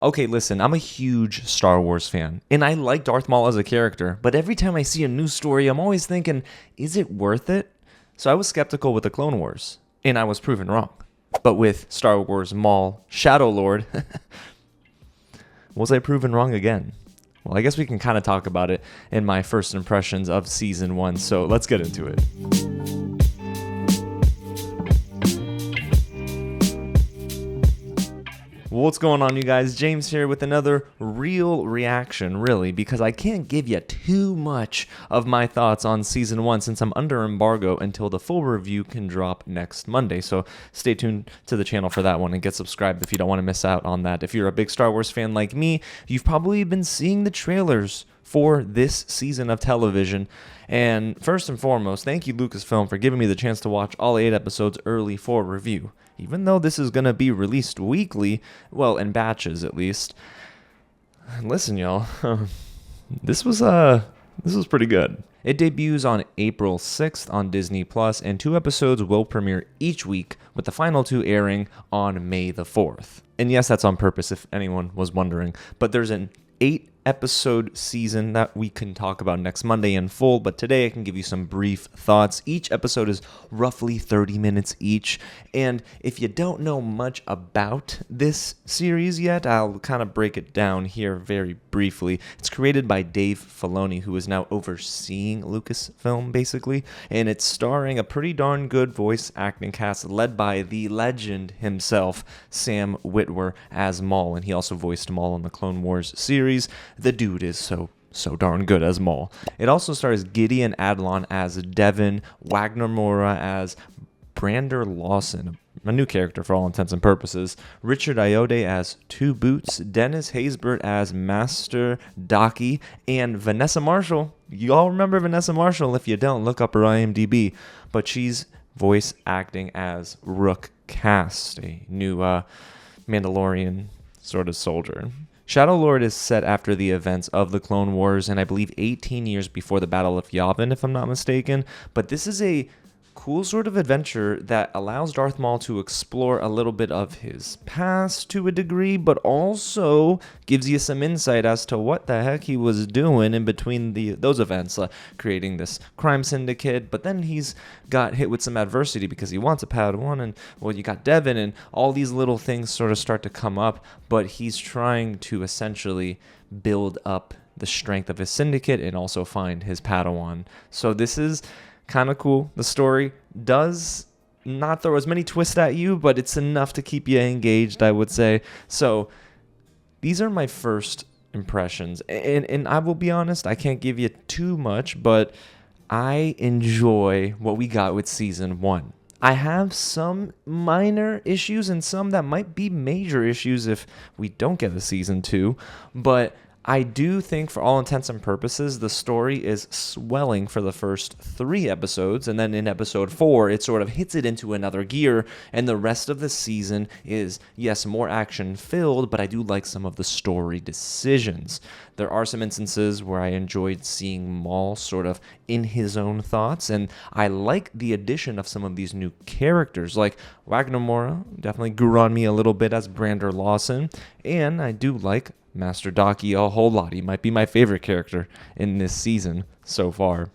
Okay, listen, I'm a huge Star Wars fan, and I like Darth Maul as a character, but every time I see a new story, I'm always thinking, is it worth it? So I was skeptical with the Clone Wars, and I was proven wrong. But with Star Wars Maul Shadow Lord, was I proven wrong again? Well, I guess we can kind of talk about it in my first impressions of Season 1, so let's get into it. What's going on, you guys? James here with another real reaction, really, because I can't give you too much of my thoughts on Season 1 since I'm under embargo until the full review can drop next Monday. So stay tuned to the channel for that one and get subscribed if you don't want to miss out on that. If you're a big Star Wars fan like me, you've probably been seeing the trailers for this season of television. And first and foremost, thank you, Lucasfilm, for giving me the chance to watch all 8 episodes early for review. Even though this is going to be released weekly, well, in batches at least. Listen, y'all, this was pretty good. It debuts on April 6th on Disney+, and 2 episodes will premiere each week, with the final 2 airing on May the 4th. And yes, that's on purpose if anyone was wondering, but there's an 8-episode season that we can talk about next Monday in full, but today I can give you some brief thoughts. Each episode is roughly 30 minutes each, and if you don't know much about this series yet, I'll kind of break it down here very briefly. It's created by Dave Filoni, who is now overseeing Lucasfilm, basically, and it's starring a pretty darn good voice acting cast led by the legend himself, Sam Witwer, as Maul, and he also voiced Maul in the Clone Wars series. The dude is so darn good as Maul. It also stars Gideon Adlon as Devon, Wagner Moura as Brander Lawson, a new character for all intents and purposes, Richard Ayoade as Two Boots, Dennis Haysbert as Master Daki, and Vanessa Marshall. You all remember Vanessa Marshall? If you don't, look up her IMDb. But she's voice acting as Rook, Kast, a new Mandalorian sort of soldier. Shadow Lord is set after the events of the Clone Wars, and I believe 18 years before the Battle of Yavin, if I'm not mistaken. But this is a cool sort of adventure that allows Darth Maul to explore a little bit of his past to a degree, but also gives you some insight as to what the heck he was doing in between those events, creating this crime syndicate. But then he's got hit with some adversity because he wants a Padawan, and well, you got Devon, and all these little things sort of start to come up, but he's trying to essentially build up the strength of his syndicate and also find his Padawan. So this is kind of cool. The story does not throw as many twists at you, but it's enough to keep you engaged, I would say. So these are my first impressions, and I will be honest, I can't give you too much, but I enjoy what we got with Season 1. I have some minor issues and some that might be major issues if we don't get a Season 2, but I do think, for all intents and purposes, the story is swelling for the first 3 episodes, and then in episode 4, it sort of hits it into another gear, and the rest of the season is, yes, more action-filled, but I do like some of the story decisions. There are some instances where I enjoyed seeing Maul sort of in his own thoughts, and I like the addition of some of these new characters, like Wagner Moura definitely grew on me a little bit as Brander Lawson, and I do like Master Daki a whole lot. He might be my favorite character in this season so far.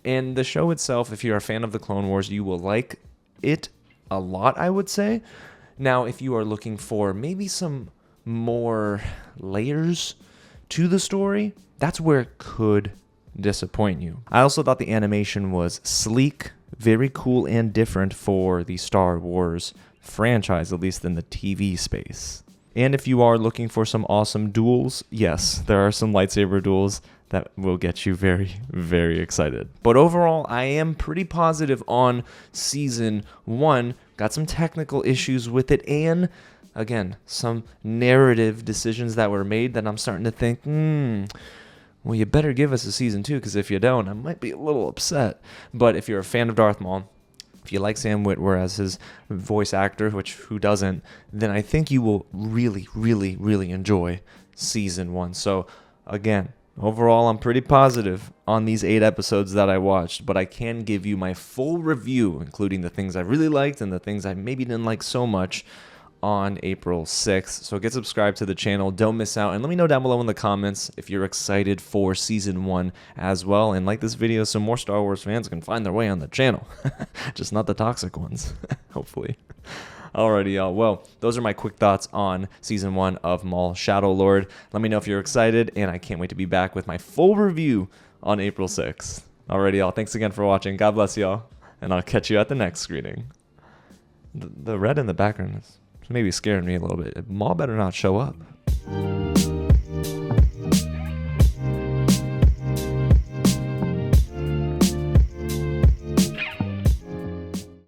And the show itself, if you're a fan of the Clone Wars, you will like it a lot, I would say. Now, if you are looking for maybe some more layers to the story, that's where it could disappoint you. I also thought the animation was sleek, very cool and different for the Star Wars franchise, at least in the TV space. And if you are looking for some awesome duels, yes, there are some lightsaber duels that will get you very, very excited. But overall, I am pretty positive on Season 1. Got some technical issues with it, and again, some narrative decisions that were made that I'm starting to think, well, you better give us a Season 2, because if you don't, I might be a little upset. But if you're a fan of Darth Maul, if you like Sam Witwer as his voice actor, which who doesn't, then I think you will really, really, really enjoy Season 1. So again, overall, I'm pretty positive on these 8 episodes that I watched, but I can give you my full review, including the things I really liked and the things I maybe didn't like so much, on April 6th. So get subscribed to the channel. Don't miss out. And let me know down below in the comments if you're excited for Season 1 as well. And like this video so more Star Wars fans can find their way on the channel. Just not the toxic ones, hopefully. Alrighty, y'all. Well, those are my quick thoughts on Season 1 of Maul Shadow Lord. Let me know if you're excited, and I can't wait to be back with my full review on April 6th. Alrighty, y'all. Thanks again for watching. God bless y'all, and I'll catch you at the next screening. The red in the background is maybe scaring me a little bit. Maul better not show up.